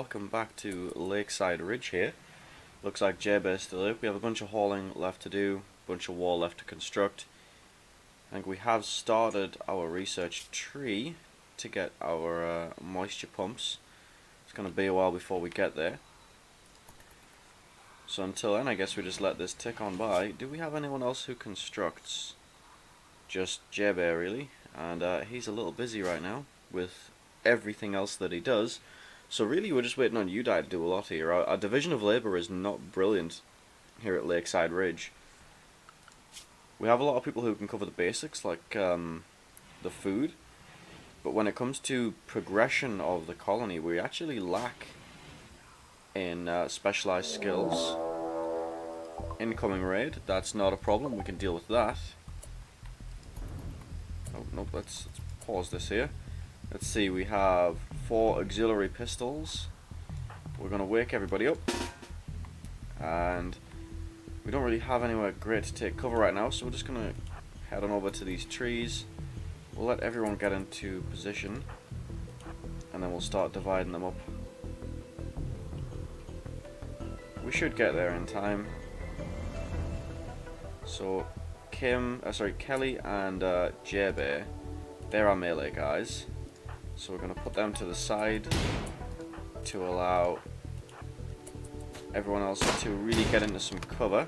welcome back to Lakeside Ridge here. Looks like J-Bear's still up. We have a bunch of hauling left to do, a bunch of wall left to construct. I think we have started our research tree to get our moisture pumps. It's going to be a while before we get there. So until then, I guess we just let this tick on by. Do we have anyone else who constructs? Just J-Bear really, and he's a little busy right now with everything else that he does. So really we're just waiting on Udai to do a lot here. Our division of labour is not brilliant here at Lakeside Ridge. We have a lot of people who can cover the basics, like the food, but when it comes to progression of the colony, we actually lack in specialised skills. Incoming raid, that's not a problem, we can deal with that. Oh, nope, let's pause this here. Let's see, we have 4 auxiliary pistols. We're going to wake everybody up. And we don't really have anywhere great to take cover right now, so we're just going to head on over to these trees. We'll let everyone get into position, and then we'll start dividing them up. We should get there in time. So, Kelly and J-Bear, they're our melee guys. So we're going to put them to the side to allow everyone else to really get into some cover.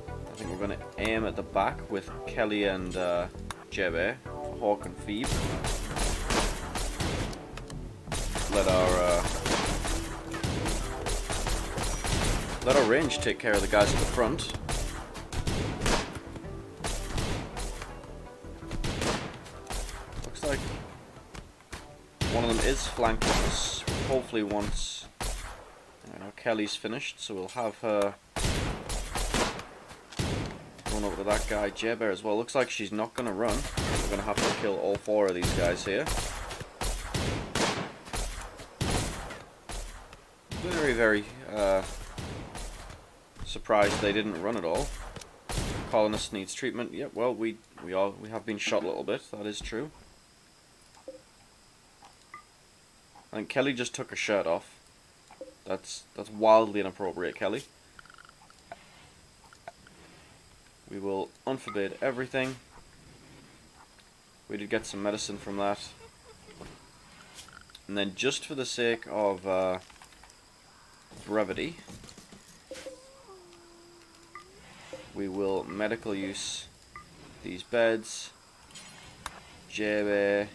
I think we're going to aim at the back with Kelly and J-Bear for Hawk and Phoebe. Let our range take care of the guys at the front. Looks like one of them is flanking us. Hopefully once Kelly's finished, so we'll have her run over to that guy, J-Bear, as well. Looks like she's not going to run. We're going to have to kill all 4 of these guys here. Very surprised they didn't run at all. Colonist needs treatment. Yep, well, we have been shot a little bit. That is true. I think Kelly just took her shirt off. That's wildly inappropriate, Kelly. We will unforbid everything. We did get some medicine from that. And then just for the sake of brevity, we will medical use these beds. J-Bear,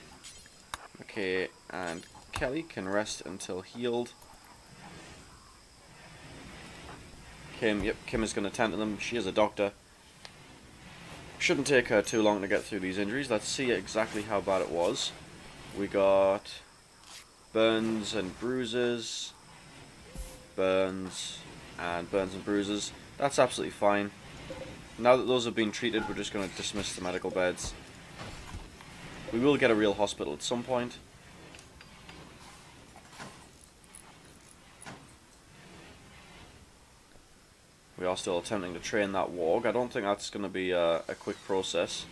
okay, and Kelly can rest until healed. Kim is going to tend to them. She is a doctor. Shouldn't take her too long to get through these injuries. Let's see exactly how bad it was. We got burns and bruises. Burns and bruises. That's absolutely fine. Now that those have been treated, we're just going to dismiss the medical beds. We will get a real hospital at some point. We are still attempting to train that warg. I don't think that's going to be a quick process.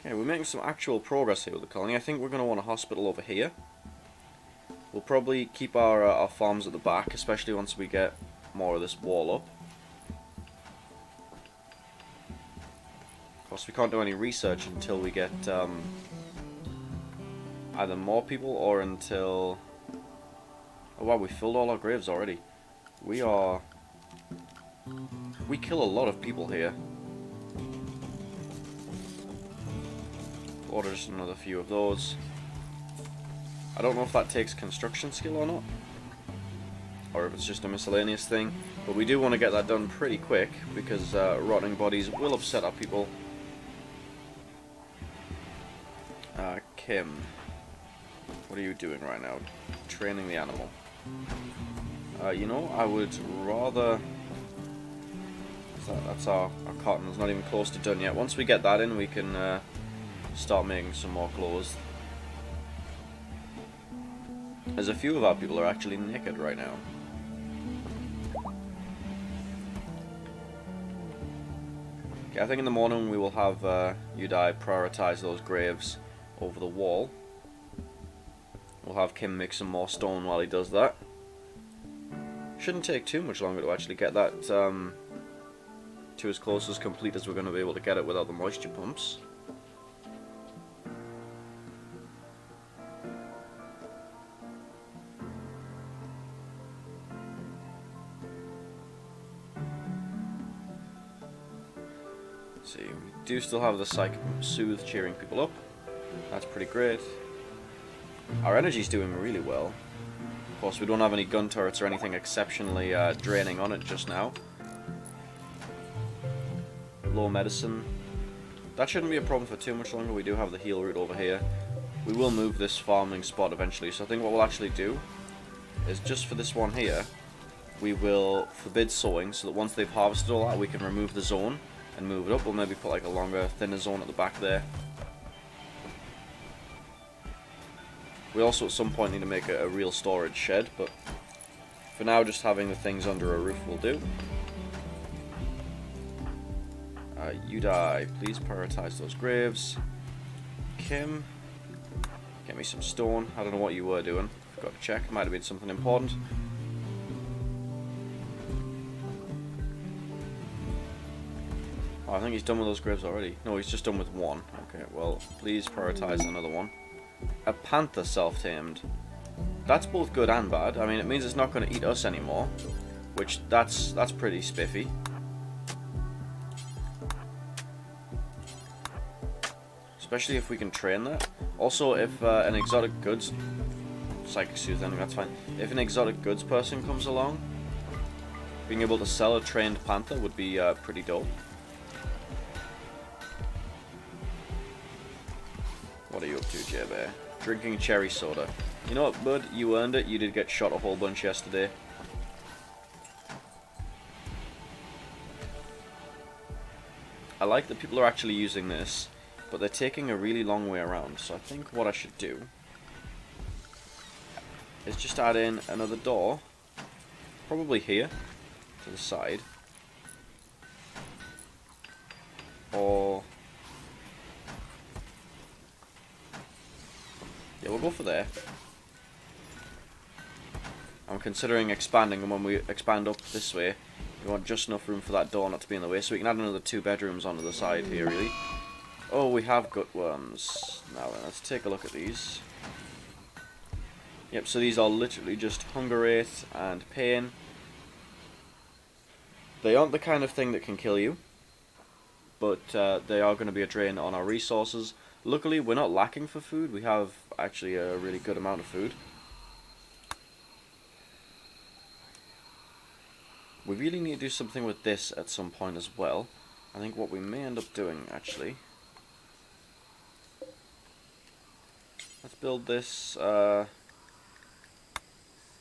Okay, we're making some actual progress here with the colony. I think we're going to want a hospital over here. We'll probably keep our farms at the back, especially once we get more of this wall up. Of course, we can't do any research until we get either more people or until... Oh wow, we filled all our graves already. We kill a lot of people here. Order just another few of those. I don't know if that takes construction skill or not, or if it's just a miscellaneous thing, but we do want to get that done pretty quick because rotting bodies will upset our people. Kim, what are you doing right now? Training the animal. You know, I would rather... That's our cotton. It's not even close to done yet. Once we get that in, we can start making some more clothes. As a few of our people are actually naked right now. Okay, I think in the morning we will have Udai prioritize those graves over the wall. We'll have Kim make some more stone while he does that. Shouldn't take too much longer to actually get that to as close as complete as we're going to be able to get it without the moisture pumps. See, we do still have the Psychic Soothe cheering people up. That's pretty great. Our energy's doing really well. Of course, we don't have any gun turrets or anything exceptionally draining on it just now. Low medicine. That shouldn't be a problem for too much longer. We do have the heal route over here. We will move this farming spot eventually, so I think what we'll actually do is just for this one here, we will forbid sowing so that once they've harvested all that, we can remove the zone and move it up. We'll maybe put like a longer, thinner zone at the back there. We also at some point need to make a real storage shed, but for now just having the things under a roof will do. You die. Please prioritize those graves. Kim, get me some stone. I don't know what you were doing. Forgot to check. Might have been something important. Oh, I think he's done with those graves already. No, he's just done with one. Okay, well, please prioritize another one. A panther self-tamed. That's both good and bad. I mean, it means it's not going to eat us anymore, which that's pretty spiffy. Especially if we can train that. Also, if an exotic goods... Psychic Soothe, I think that's fine. If an exotic goods person comes along, being able to sell a trained panther would be pretty dope. What are you up to, J-Bear? Drinking cherry soda. You know what, bud? You earned it. You did get shot a whole bunch yesterday. I like that people are actually using this, but they're taking a really long way around. So I think what I should do is just add in another door, probably here, to the side. Or... yeah, we'll go for there. I'm considering expanding, and when we expand up this way, we want just enough room for that door not to be in the way, so we can add another 2 bedrooms onto the side here, really. Oh, we have gutworms. Now then, let's take a look at these. Yep, so these are literally just hunger rate and pain. They aren't the kind of thing that can kill you, but they are going to be a drain on our resources. Luckily, we're not lacking for food. We have actually a really good amount of food. We really need to do something with this at some point as well. I think what we may end up doing, actually... let's build this, yeah,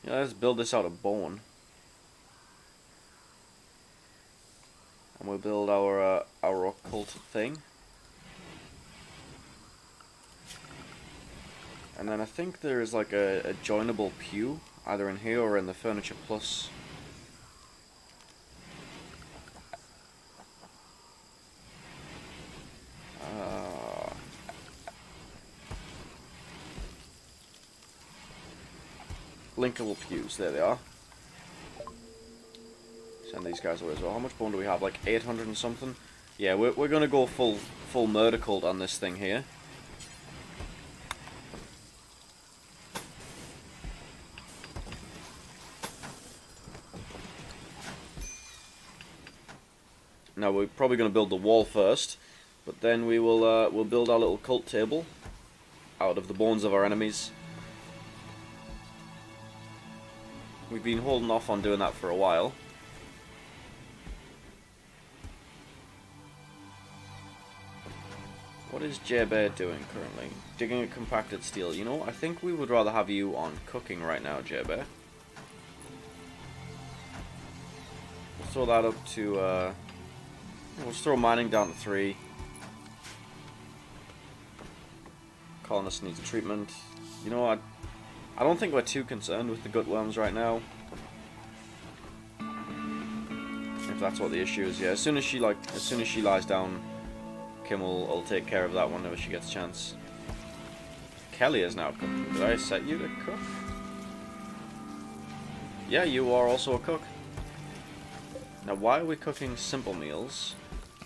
let's build this out of bone. And we'll build our occult thing. And then I think there is like a joinable pew, either in here or in the Furniture Plus. Linkable pews, there they are. Send these guys away as well. How much bone do we have? Like 800 and something? Yeah, we're gonna go full murder cult on this thing here. Now we're probably going to build the wall first, but then we will we'll build our little cult table out of the bones of our enemies. We've been holding off on doing that for a while. What is J-Bear doing currently? Digging a compacted steel. You know, I think we would rather have you on cooking right now, J-Bear. Let's throw that up to... let's throw mining down to 3. Colonist needs a treatment. You know what? I don't think we're too concerned with the gutworms right now. If that's what the issue is, yeah. As soon as she lies down, Kim will take care of that whenever she gets a chance. Kelly is now cooking. Did I set you to cook? Yeah, you are also a cook. Now, why are we cooking simple meals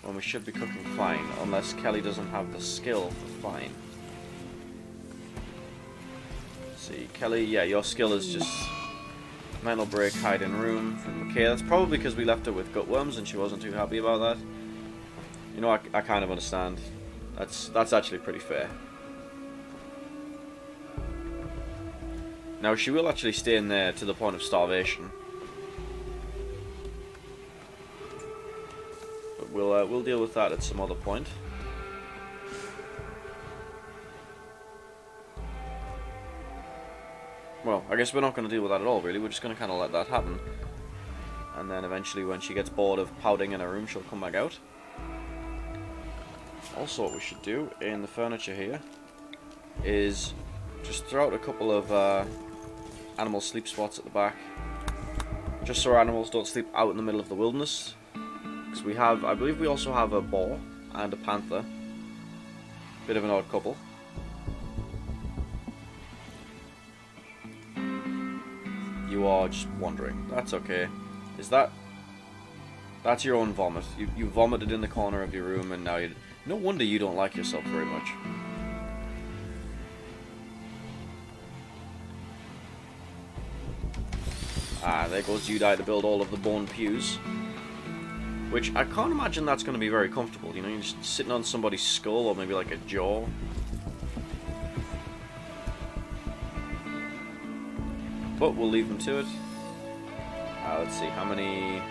when we should be cooking fine, unless Kelly doesn't have the skill for fine? Let's see, Kelly, yeah, your skill is just mental break, hide in room from McKay. That's probably because we left her with gutworms and she wasn't too happy about that. You know, I kind of understand. That's actually pretty fair. Now, she will actually stay in there to the point of starvation. But we'll deal with that at some other point. Well, I guess we're not going to deal with that at all, really. We're just going to kind of let that happen. And then eventually, when she gets bored of pouting in her room, she'll come back out. Also, what we should do in the furniture here is just throw out a couple of animal sleep spots at the back, just so our animals don't sleep out in the middle of the wilderness. Because we have, I believe we also have a boar and a panther. Bit of an odd couple. You are just wondering. That's okay. Is that... That's your own vomit. You vomited in the corner of your room and now you... No wonder you don't like yourself very much. Ah, there goes Udai to build all of the bone pews. Which, I can't imagine that's going to be very comfortable. You know, you're just sitting on somebody's skull or maybe like a jaw. But we'll leave them to it. Let's see, how many...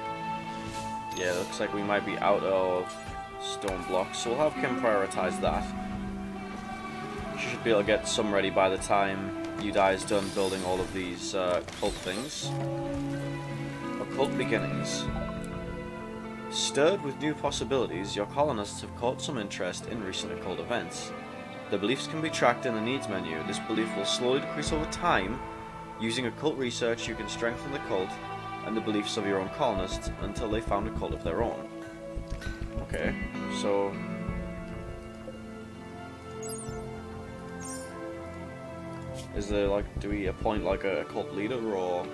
Yeah, it looks like we might be out of stone blocks, so we'll have Kim prioritize that. She should be able to get some ready by the time Udai is done building all of these cult things. Occult beginnings. Stirred with new possibilities, your colonists have caught some interest in recent occult events. The beliefs can be tracked in the needs menu. This belief will slowly decrease over time. Using occult research, you can strengthen the cult and the beliefs of your own colonists until they found a cult of their own. Okay, so... Is there, like, do we appoint, like, a cult leader, or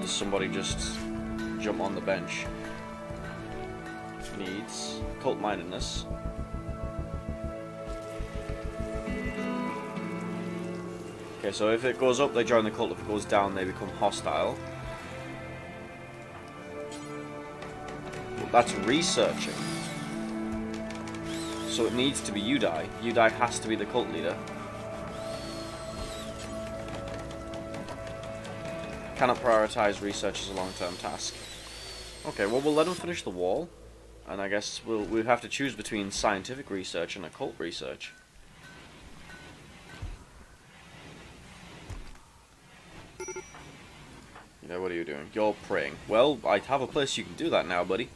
does somebody just jump on the bench? Needs cult-mindedness. Okay, so if it goes up, they join the cult. If it goes down, they become hostile. Well, that's researching. So it needs to be Udai. Udai has to be the cult leader. Cannot prioritize research as a long-term task. Okay, well, we'll let him finish the wall. And I guess we'll have to choose between scientific research and occult research. You know, what are you doing? You're praying. Well, I have a place you can do that now, buddy.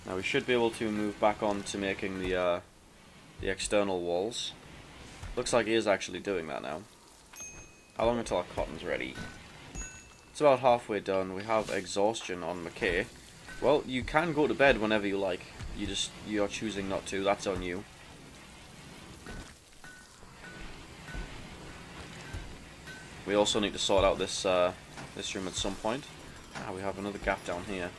Now we should be able to move back on to making the external walls. Looks like he is actually doing that now. How long until our cotton's ready? It's about halfway done. We have exhaustion on McKay. Well, you can go to bed whenever you like. You're choosing not to. That's on you. We also need to sort out this this room at some point. We have another gap down here.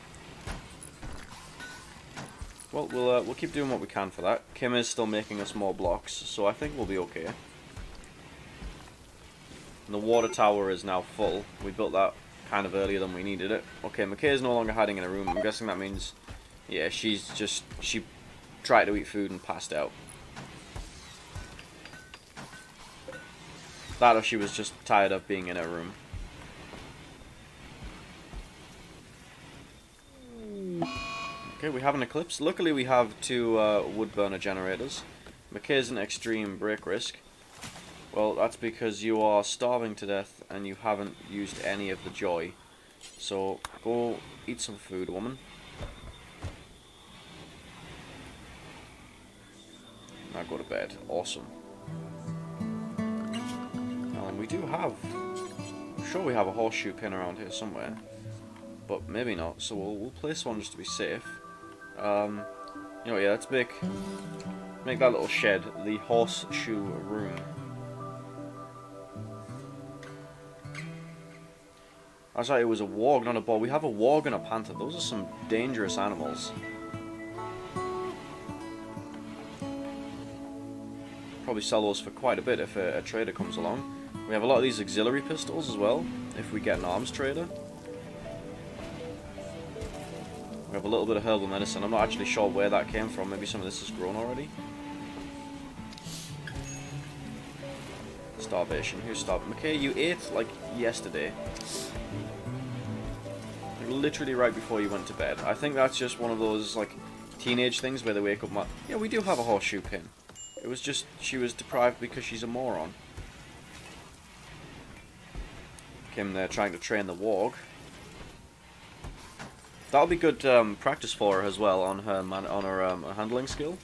Well, we'll keep doing what we can for that. Kim is still making us more blocks, so I think we'll be okay. And the water tower is now full. We built that kind of earlier than we needed it. Okay, McKay is no longer hiding in a room. I'm guessing that means, yeah, she tried to eat food and passed out. That or she was just tired of being in her room. Okay, we have an eclipse. Luckily we have two wood burner generators. McKay's an extreme break risk. Well, that's because you are starving to death and you haven't used any of the joy. So, go eat some food, woman. Now go to bed. Awesome. And we do have... I'm sure we have a horseshoe pin around here somewhere. But maybe not, so we'll place one just to be safe. You know, yeah, let's make that little shed the horseshoe room. That's right, it was a warg, not a boar. We have a warg and a panther. Those are some dangerous animals. Probably sell those for quite a bit if a trader comes along. We have a lot of these auxiliary pistols as well, if we get an arms trader. We have a little bit of herbal medicine. I'm not actually sure where that came from. Maybe some of this has grown already. Starvation. Who's starving? McKay, you ate like yesterday. Like, literally right before you went to bed. I think that's just one of those like teenage things where they wake up. Yeah, we do have a horseshoe pin. It was just she was deprived because she's a moron. Came there trying to train the warg. That'll be good practice for her as well on her handling skill.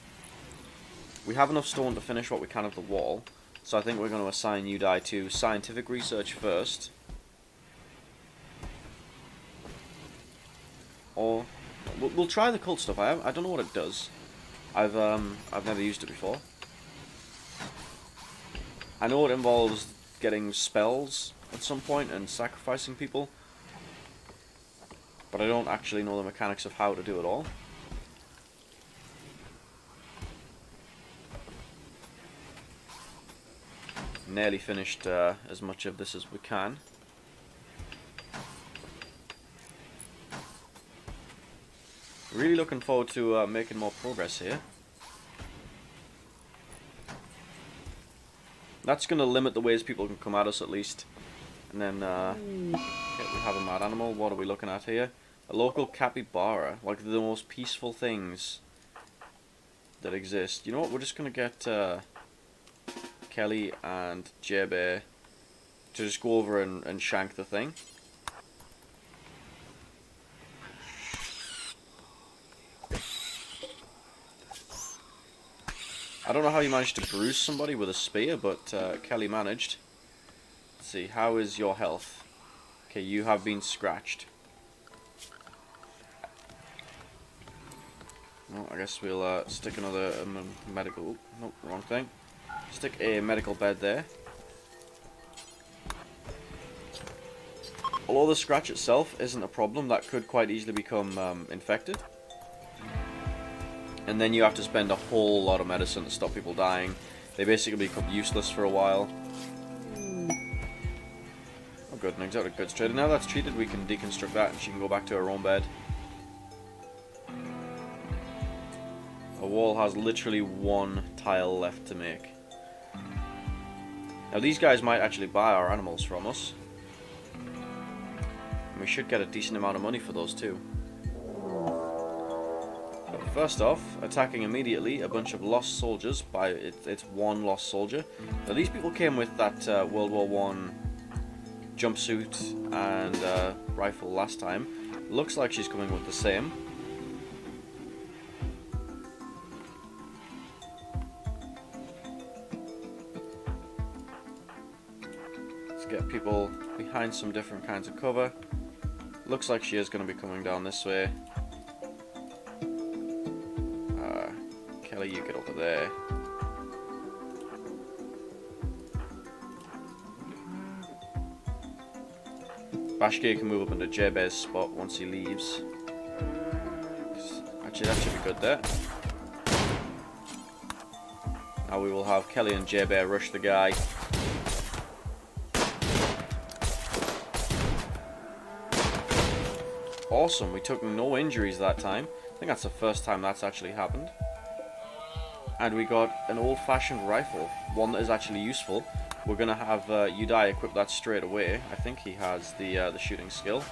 We have enough stone to finish what we can of the wall, so I think we're going to assign Udai to scientific research first. Or we'll try the cult stuff. I don't know what it does. I've never used it before. I know it involves getting spells at some point and sacrificing people, but I don't actually know the mechanics of how to do it all. Nearly finished as much of this as we can. Really looking forward to making more progress here. That's going to limit the ways people can come at us at least. And then, okay, we have a mad animal. What are we looking at here? A local capybara. Like the most peaceful things that exist. You know what? We're just going to get Kelly and J-Bear to just go over and shank the thing. I don't know how you managed to bruise somebody with a spear, but Kelly managed. Let's see, how is your health? Okay, you have been scratched. Well, I guess we'll stick another medical... Nope, wrong thing. Stick a medical bed there. Although the scratch itself isn't a problem, that could quite easily become infected. And then you have to spend a whole lot of medicine to stop people dying. They basically become useless for a while. Oh good, an exotic goods trader. Now that's treated, we can deconstruct that and she can go back to her own bed. A wall has literally one tile left to make. Now these guys might actually buy our animals from us. And we should get a decent amount of money for those too. First off, attacking immediately a bunch of lost soldiers by it's one lost soldier. Now these people came with that World War I jumpsuit and rifle last time. Looks like she's coming with the same. Let's get people behind some different kinds of cover. Looks like she is going to be coming down this way. Kelly, you get over there. Bashkir can move up into J-Bear's spot once he leaves. Actually, that should be good there. Now we will have Kelly and J-Bear rush the guy. Awesome, we took no injuries that time. I think that's the first time that's actually happened. And we got an old-fashioned rifle, one that is actually useful. We're gonna have Udai equip that straight away. I think he has the shooting skill.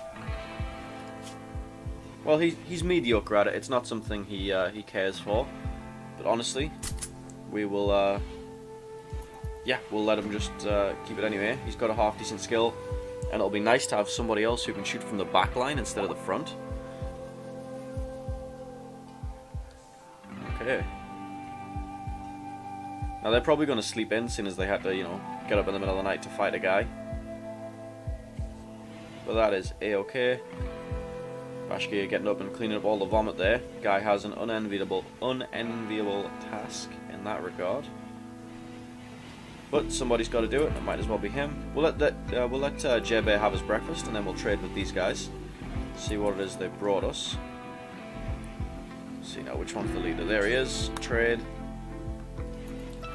Well, he's mediocre at it. It's not something he cares for. But honestly, we will we'll let him just keep it anyway. He's got a half decent skill, and it'll be nice to have somebody else who can shoot from the back line instead of the front. Okay. Now they're probably going to sleep in, seeing as they had to, you know, get up in the middle of the night to fight a guy. But that is a-okay. Bashkir getting up and cleaning up all the vomit there. Guy has an unenviable task in that regard. But somebody's got to do it. It might as well be him. We'll let J Bear have his breakfast, and then we'll trade with these guys. See what it is they brought us. See now which one's the leader. There he is. Trade.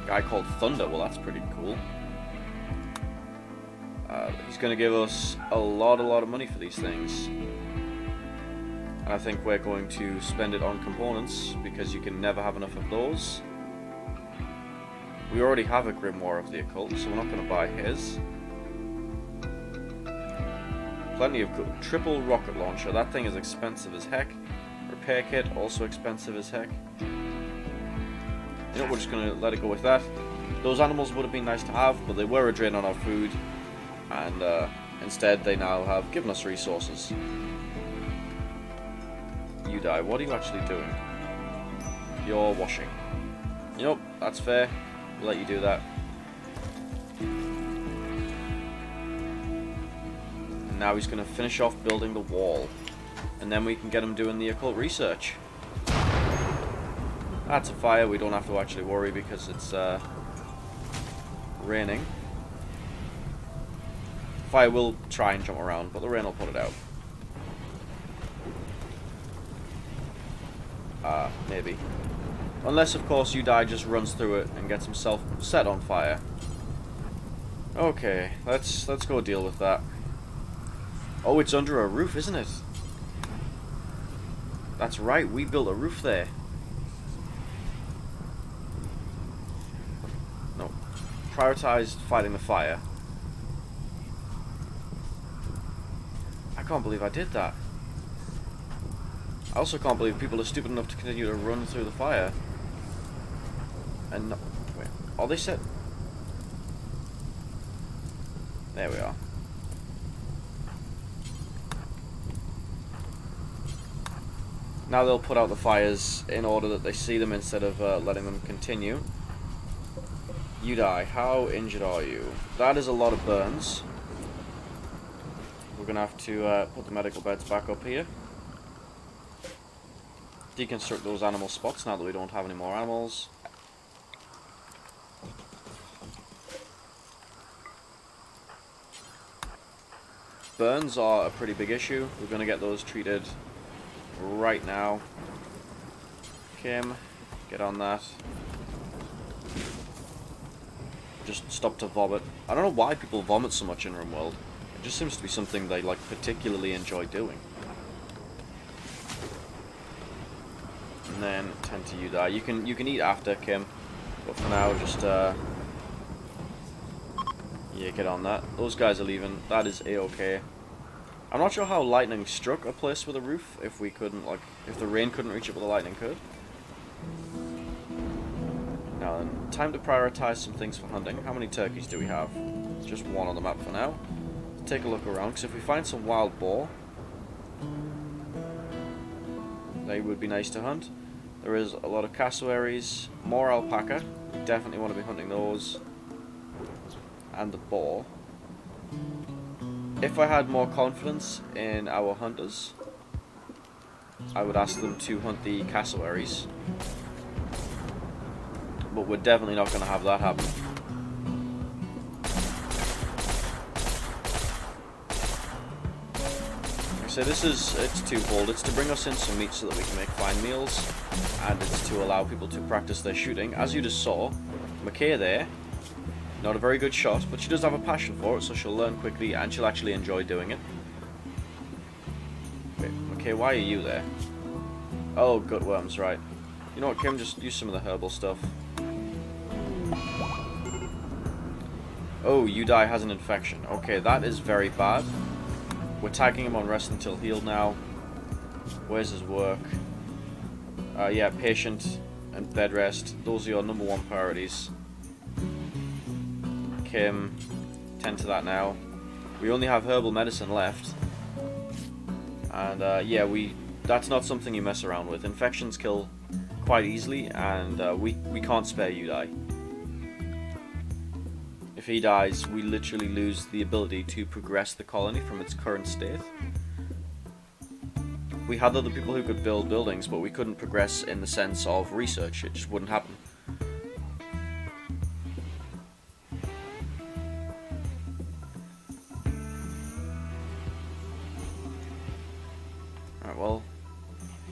Guy called Thunder. Well, that's pretty cool. He's going to give us a lot of money for these things. And I think we're going to spend it on components, because you can never have enough of those. We already have a Grimoire of the Occult, so we're not going to buy his. Plenty of good. Triple rocket launcher. That thing is expensive as heck. Repair kit, also expensive as heck. You know, we're just going to let it go with that. Those animals would have been nice to have, but they were a drain on our food. And instead, they now have given us resources. You die. What are you actually doing? You're washing. You know, that's fair. We'll let you do that. And now he's going to finish off building the wall. And then we can get him doing the occult research. That's a fire. We don't have to actually worry because it's raining. Fire will try and jump around, but the rain will put it out. Maybe. Unless, of course, Udai just runs through it and gets himself set on fire. Okay, let's go deal with that. Oh, it's under a roof, isn't it? That's right, we built a roof there. No. Prioritized fighting the fire. I can't believe I did that. I also can't believe people are stupid enough to continue to run through the fire. And no, wait, are they set? There we are. Now they'll put out the fires in order that they see them instead of letting them continue. You die. How injured are you? That is a lot of burns. We're going to have to put the medical beds back up here. Deconstruct those animal spots now that we don't have any more animals. Burns are a pretty big issue. We're going to get those treated right now. Kim, get on that. Just stop to vomit. I don't know why people vomit so much in Rimworld. It just seems to be something they like particularly enjoy doing. And then tend to you die. You can eat after, Kim, but for now just yeah, get on that. Those guys are leaving. That is a-okay. I'm not sure how lightning struck a place with a roof. If we couldn't, like, if the rain couldn't reach it, but the lightning could. Now then, time to prioritize some things for hunting. How many turkeys do we have? Just one on the map for now. Let's take a look around, because if we find some wild boar, they would be nice to hunt. There is a lot of cassowaries, more alpaca. We definitely want to be hunting those. And the boar. If I had more confidence in our hunters, I would ask them to hunt the cassowaries. But we're definitely not going to have that happen. So it's twofold. It's to bring us in some meat so that we can make fine meals, and it's to allow people to practice their shooting. As you just saw, McKay there, not a very good shot, but she does have a passion for it, so she'll learn quickly and she'll actually enjoy doing it. Wait, McKay, why are you there? Oh, gutworms, right. You know what, Kim, just use some of the herbal stuff. Oh, Udai has an infection. Okay, that is very bad. We're tagging him on rest until healed now. Where's his work? Yeah, patient and bed rest. Those are your number one priorities. Kim, tend to that now. We only have herbal medicine left. And yeah, that's not something you mess around with. Infections kill quite easily, and we can't spare Udai. If he dies, we literally lose the ability to progress the colony from its current state. We had other people who could build buildings, but we couldn't progress in the sense of research. It just wouldn't happen. Alright, well,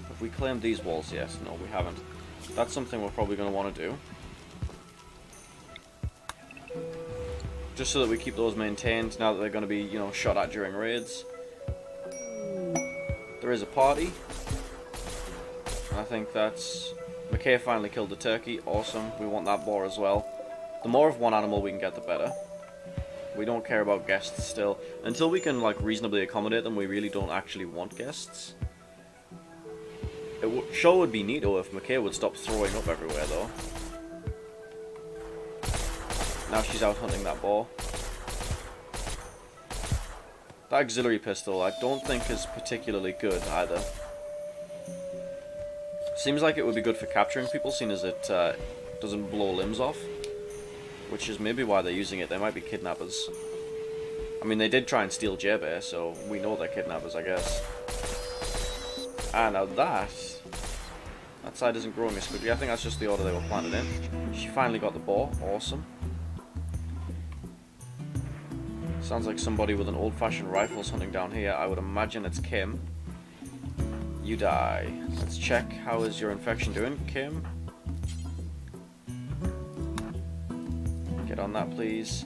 have we claimed these walls yet? No, we haven't. That's something we're probably going to want to do. Just so that we keep those maintained now that they're going to be, you know, shot at during raids. There is a party. I think that's... McKay finally killed the turkey. Awesome. We want that boar as well. The more of one animal we can get, the better. We don't care about guests still. Until we can, like, reasonably accommodate them, we really don't actually want guests. It sure would be neato if McKay would stop throwing up everywhere, though. Now she's out hunting that boar. That auxiliary pistol I don't think is particularly good either. Seems like it would be good for capturing people, seeing as it doesn't blow limbs off. Which is maybe why they're using it. They might be kidnappers. I mean, they did try and steal J-Bear, so we know they're kidnappers, I guess. Ah, now that side isn't growing as quickly. I think that's just the order they were planted in. She finally got the boar. Awesome. Sounds like somebody with an old-fashioned rifle's hunting down here. I would imagine it's Kim. You die. Let's check. How is your infection doing, Kim? Get on that, please.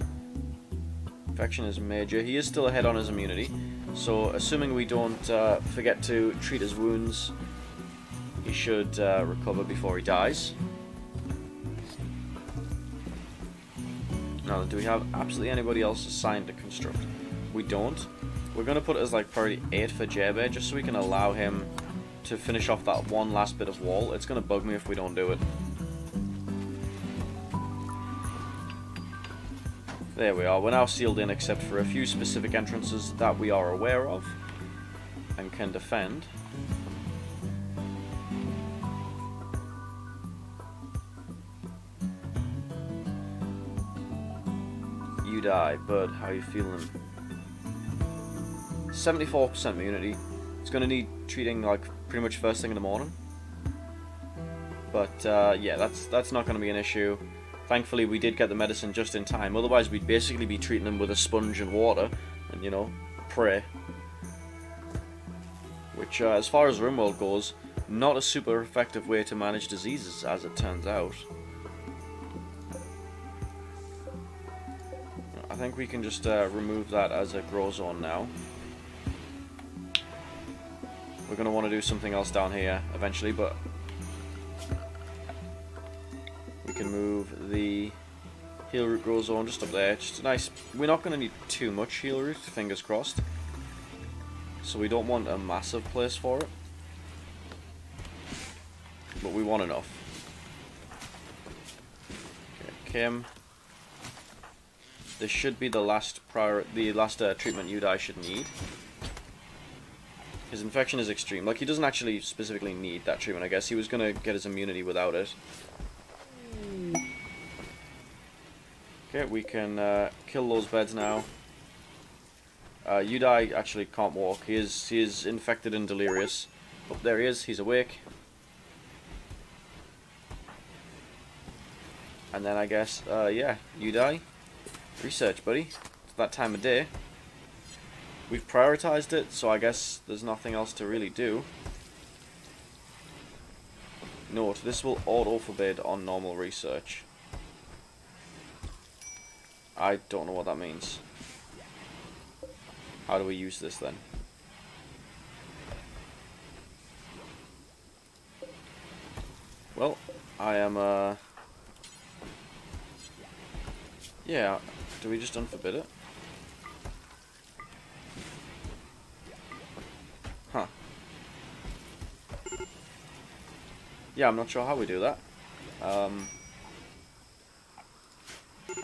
Infection is major. He is still ahead on his immunity. So, assuming we don't forget to treat his wounds, he should recover before he dies. Now, do we have absolutely anybody else assigned to construct? We don't. We're going to put it as like priority 8 for J-Bear, just so we can allow him to finish off that one last bit of wall. It's going to bug me if we don't do it. There we are. We're now sealed in except for a few specific entrances that we are aware of and can defend. You die, bud. How you feeling? 74% immunity. It's going to need treating like pretty much first thing in the morning. But yeah, that's not going to be an issue. Thankfully, we did get the medicine just in time. Otherwise, we'd basically be treating them with a sponge and water, and you know, pray. Which, as far as Rimworld goes, not a super effective way to manage diseases, as it turns out. I think we can just remove that as a grow zone now. We're going to want to do something else down here eventually, but we can move the heal root grow zone just up there. Just nice. We're not going to need too much heal root, fingers crossed. So we don't want a massive place for it, but we want enough. Okay, Kim. This should be the last treatment Udai should need. His infection is extreme. Like, he doesn't actually specifically need that treatment, I guess. He was going to get his immunity without it. Okay, we can kill those beds now. Udai actually can't walk. He is infected and delirious. Oh, there he is. He's awake. And then I guess, yeah, Udai. Research, buddy. It's that time of day. We've prioritized it, so I guess there's nothing else to really do. Note, this will auto-forbid on normal research. I don't know what that means. How do we use this then? Well, I am, yeah, do we just unforbid it? Huh. Yeah, I'm not sure how we do that. I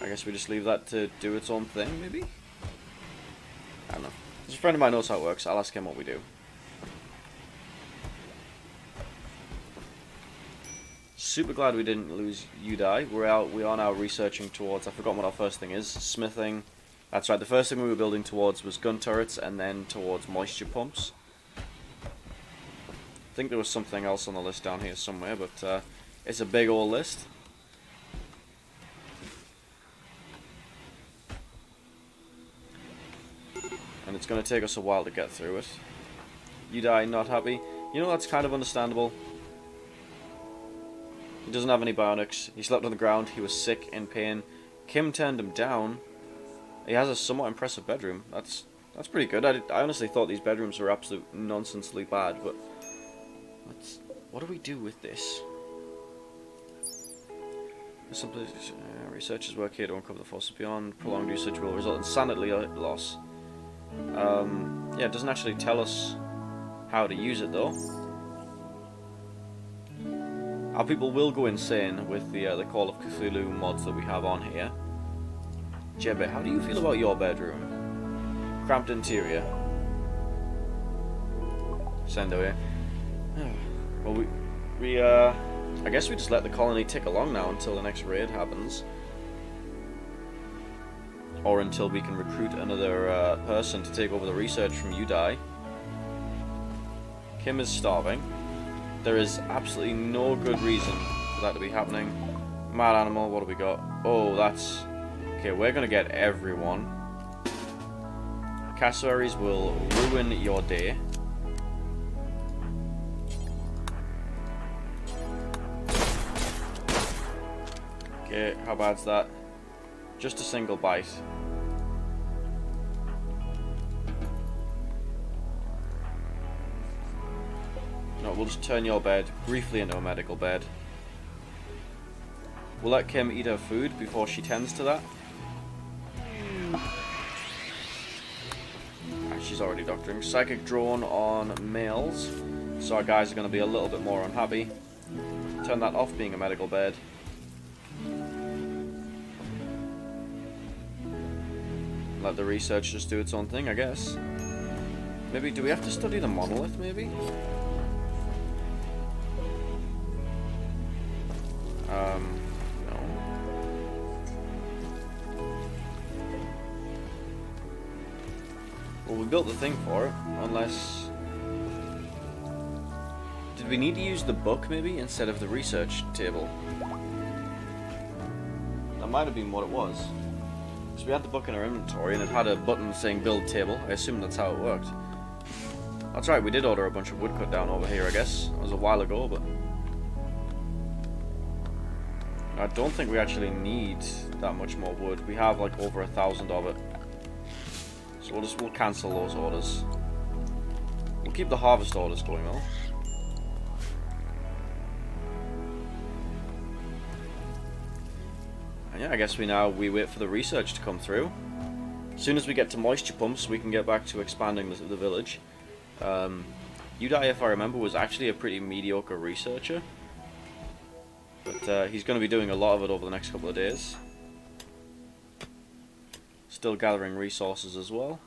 guess we just leave that to do its own thing, maybe? I don't know. There's a friend of mine knows how it works. I'll ask him what we do. Super glad we didn't lose Udai. We are now researching towards, I've forgotten what our first thing is, smithing. That's right, the first thing we were building towards was gun turrets and then towards moisture pumps. I think there was something else on the list down here somewhere, but it's a big old list. And it's going to take us a while to get through it. You die, not happy. You know, that's kind of understandable. He doesn't have any bionics. He slept on the ground. He was sick, in pain. Kim turned him down. He has a somewhat impressive bedroom. That's pretty good. I honestly thought these bedrooms were absolute nonsensely bad, but what do we do with this? Simply, researchers work here to uncover the forces beyond. Prolonged usage will result in sanity loss. Yeah, it doesn't actually tell us how to use it though. Our people will go insane with the Call of Cthulhu mods that we have on here. Jebbe, how do you feel about your bedroom? Cramped interior. Send away. Well, I guess we just let the colony tick along now until the next raid happens. Or until we can recruit another person to take over the research from Udai. Kim is starving. There is absolutely no good reason for that to be happening. Mad animal, what have we got? Oh, that's... Okay, we're gonna get everyone. Cassowaries will ruin your day. Okay, how bad's that? Just a single bite. No, we'll just turn your bed briefly into a medical bed. We'll let Kim eat her food before she tends to that. She's already doctoring. Psychic drone on males. So our guys are going to be a little bit more unhappy. Turn that off, being a medical bed. Let the research just do its own thing, I guess. Maybe, do we have to study the monolith, maybe? No. Well, we built the thing for it, unless... Did we need to use the book, maybe, instead of the research table? That might have been what it was. Because we had the book in our inventory, and it had a button saying build table. I assume that's how it worked. That's right, we did order a bunch of wood cut down over here, I guess. That was a while ago, but... I don't think we actually need that much more wood. We have like over 1,000 of it. So we'll cancel those orders. We'll keep the harvest orders going though. And yeah, I guess we wait for the research to come through. As soon as we get to moisture pumps, we can get back to expanding the village. Udai, if I remember, was actually a pretty mediocre researcher. But he's going to be doing a lot of it over the next couple of days. Still gathering resources as well.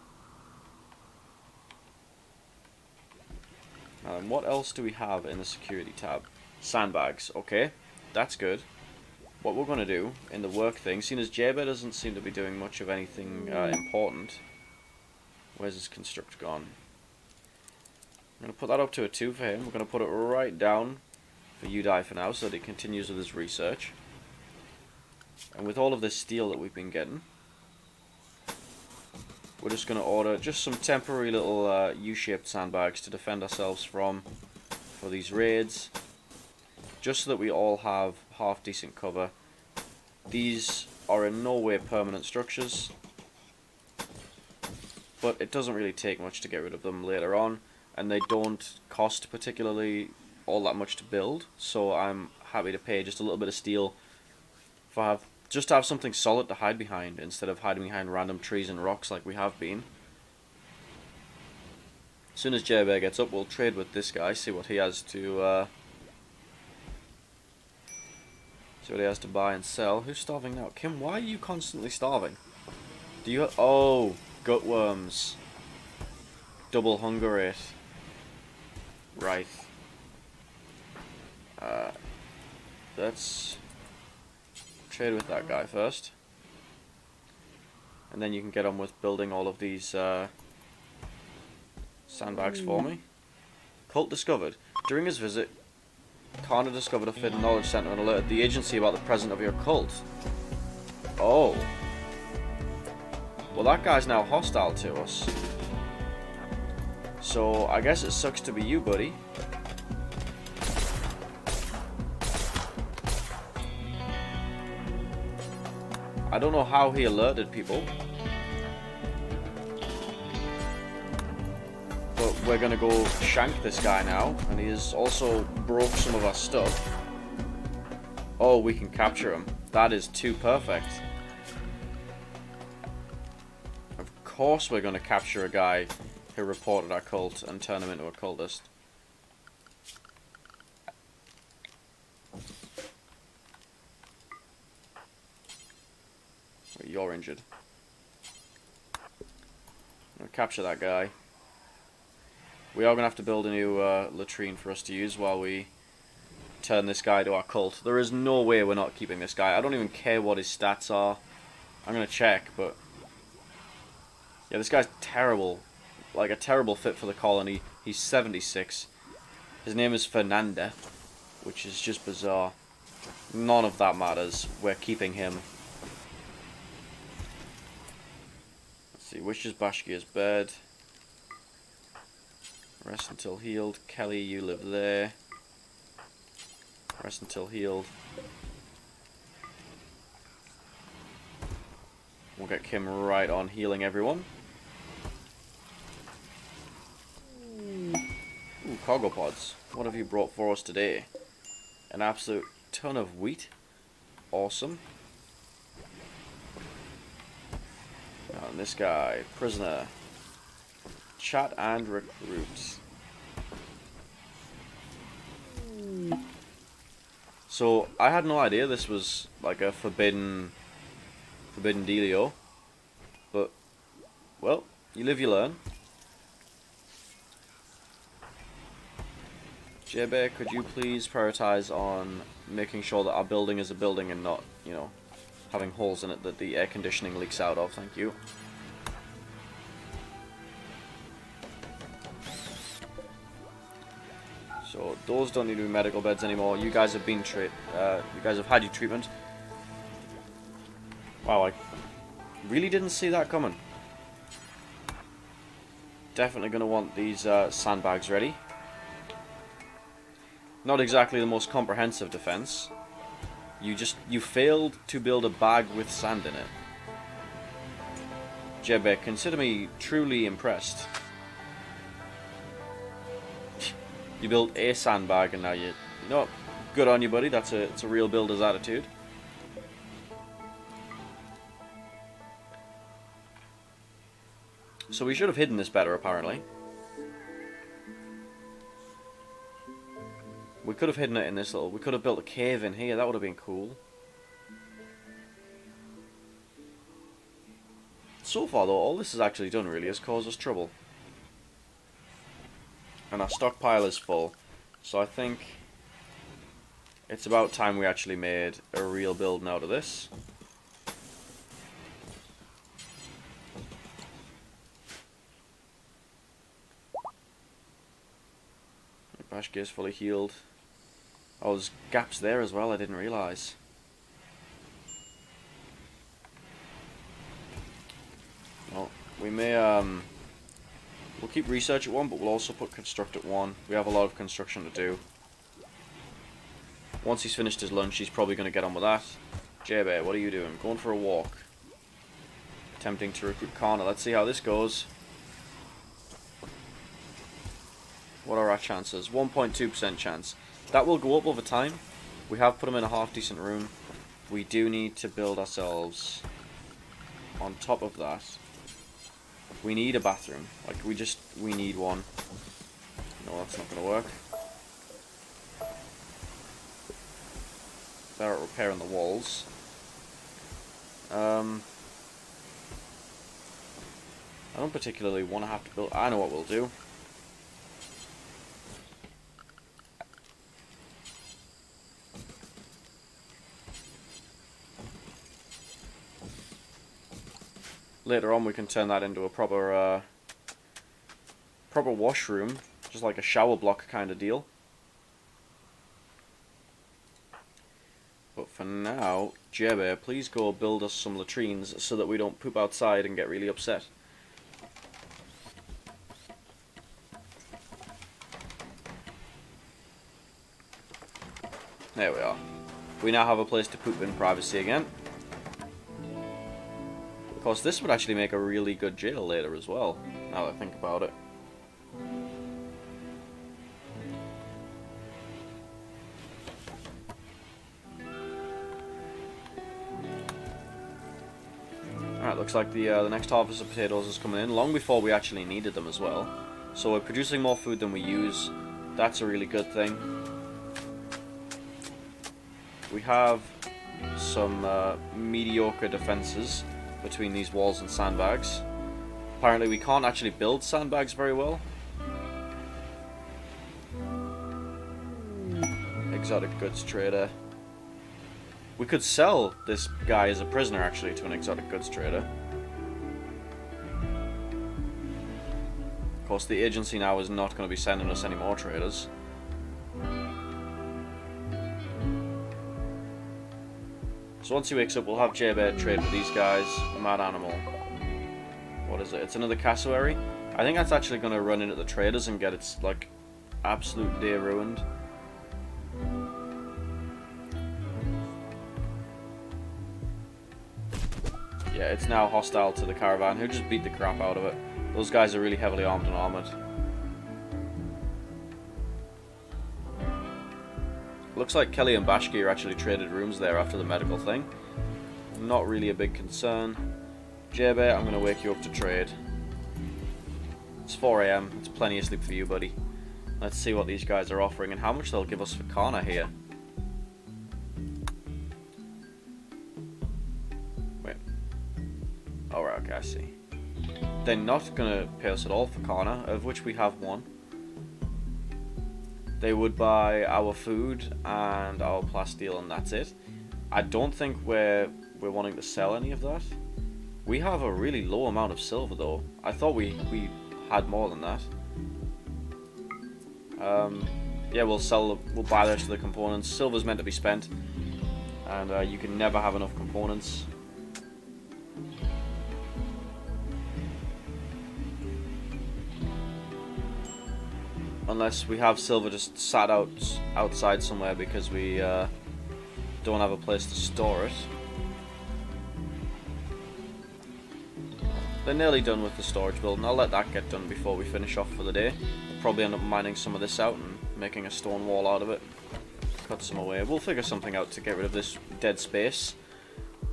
What else do we have in the security tab? Sandbags. Okay, that's good. What we're going to do in the work thing, seeing as Jabba doesn't seem to be doing much of anything important. Where's his construct gone? I'm going to put that up to a 2 for him. We're going to put it right down for Udai for now, so that he continues with his research. And with all of this steel that we've been getting, we're just going to order just some temporary little U-shaped sandbags to defend ourselves for these raids, just so that we all have half decent cover. These are in no way permanent structures, but it doesn't really take much to get rid of them later on, and they don't cost particularly all that much to build, so I'm happy to pay just a little bit of steel just to have something solid to hide behind instead of hiding behind random trees and rocks like we have been. As soon as J-Bear gets up, we'll trade with this guy, see what he has to buy and sell. Who's starving now? Kim, why are you constantly starving? Do you oh, gutworms. Double hunger rate. Right. Let's trade with that guy first, and then you can get on with building all of these sandbags for me. Cult discovered. During his visit, Kana discovered a hidden knowledge center and alerted the agency about the presence of your cult. Oh. Well, that guy's now hostile to us. So, I guess it sucks to be you, buddy. I don't know how he alerted people. But we're gonna go shank this guy now. And he has also broke some of our stuff. Oh, we can capture him. That is too perfect. Of course we're gonna capture a guy who reported our cult and turn him into a cultist. Wait, you're injured. I'm gonna capture that guy. We are gonna have to build a new latrine for us to use while we turn this guy to our cult. There is no way we're not keeping this guy. I don't even care what his stats are. I'm gonna check, but yeah, this guy's terrible. Like a terrible fit for the colony. He's 76. His name is Fernanda, which is just bizarre. None of that matters. We're keeping him. Let's see. Which is Bashkir's bed? Rest until healed. Kelly, you live there. Rest until healed. We'll get Kim right on healing everyone. Ooh, cargo pods. What have you brought for us today? An absolute ton of wheat. Awesome. And this guy, prisoner. Chat and recruit. So I had no idea this was like a forbidden dealio. But well, you live you learn. J-Bear, could you please prioritize on making sure that our building is a building and not, you know, having holes in it that the air conditioning leaks out of? Thank you. So those don't need to be medical beds anymore. You guys have been you guys have had your treatment. Wow, I really didn't see that coming. Definitely gonna want these sandbags ready. Not exactly the most comprehensive defense. You failed to build a bag with sand in it. Jebe, consider me truly impressed. You built a sandbag and now you know, good on you, buddy. It's a real builder's attitude. So we should have hidden this better, apparently. We could have hidden it in this little... We could have built a cave in here. That would have been cool. So far, though, all this has actually done, really, is cause us trouble. And our stockpile is full. So I think it's about time we actually made a real building out of this. Bashkir is fully healed. Oh, there's gaps there as well, I didn't realise. Well, we may, we'll keep research at 1, but we'll also put construct at 1. We have a lot of construction to do. Once he's finished his lunch, he's probably going to get on with that. J-Bear, what are you doing? Going for a walk. Attempting to recruit Kana. Let's see how this goes. What are our chances? 1.2% chance. That will go up over time. We have put him in a half decent room. We do need to build ourselves on top of that. We need a bathroom. Like, we need one. No, that's not going to work. Better at repairing the walls. I don't particularly want to have to build... I know what we'll do. Later on we can turn that into a proper washroom, just like a shower block kind of deal. for now, Jebe, please go build us some latrines so that we don't poop outside and get really upset. There we are. We now have a place to poop in privacy again. Of course, this would actually make a really good jail later as well, now that I think about it. Alright, looks like the next harvest of potatoes is coming in, long before we actually needed them as well. So we're producing more food than we use. That's a really good thing. We have some mediocre defenses between these walls and sandbags. Apparently we can't actually build sandbags very well. Exotic goods trader. We could sell this guy as a prisoner actually to an exotic goods trader. Of course the agency now is not going to be sending us any more traders. So once he wakes up, we'll have Jebe trade with these guys. Mad animal. What is it? It's another cassowary. I think that's actually going to run into the traders and get its, like, absolute day ruined. Yeah, it's now hostile to the caravan, who just beat the crap out of it. Those guys are really heavily armed and armoured. Looks like Kelly and Bashki are actually traded rooms there after the medical thing. Not really a big concern. Jebe, I'm going to wake you up to trade. It's 4 AM. It's plenty of sleep for you, buddy. Let's see what these guys are offering and how much they'll give us for Kana here. Wait. Alright, okay, I see. They're not going to pay us at all for Kana, of which we have one. They would buy our food and our plasteel and that's it. I don't think we're wanting to sell any of that. We have a really low amount of silver though. I thought we had more than that. Yeah, we'll buy the rest of the components. Silver's meant to be spent, and you can never have enough components. Unless we have silver just sat outside somewhere because we don't have a place to store it. They're nearly done with the storage building. I'll let that get done before we finish off for the day. We'll probably end up mining some of this out and making a stone wall out of it. Cut some away. We'll figure something out to get rid of this dead space.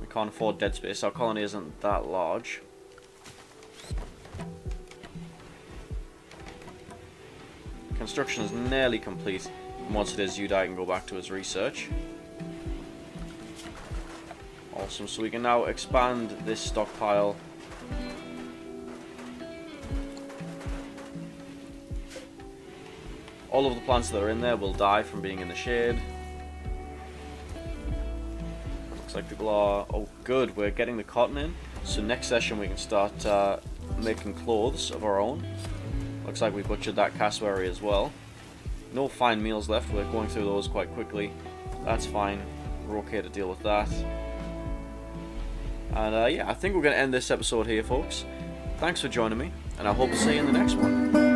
We can't afford dead space. Our colony isn't that large. Construction is nearly complete. And once it is, Udai can go back to his research. Awesome. So we can now expand this stockpile. All of the plants that are in there will die from being in the shade. Looks like people are... Oh, good. We're getting the cotton in. So next session we can start making clothes of our own. Looks like we butchered that cassowary as well. No fine meals left. We're going through those quite quickly. That's fine. We're okay to deal with that. And yeah, I think we're going to end this episode here, folks. Thanks for joining me, and I hope to see you in the next one.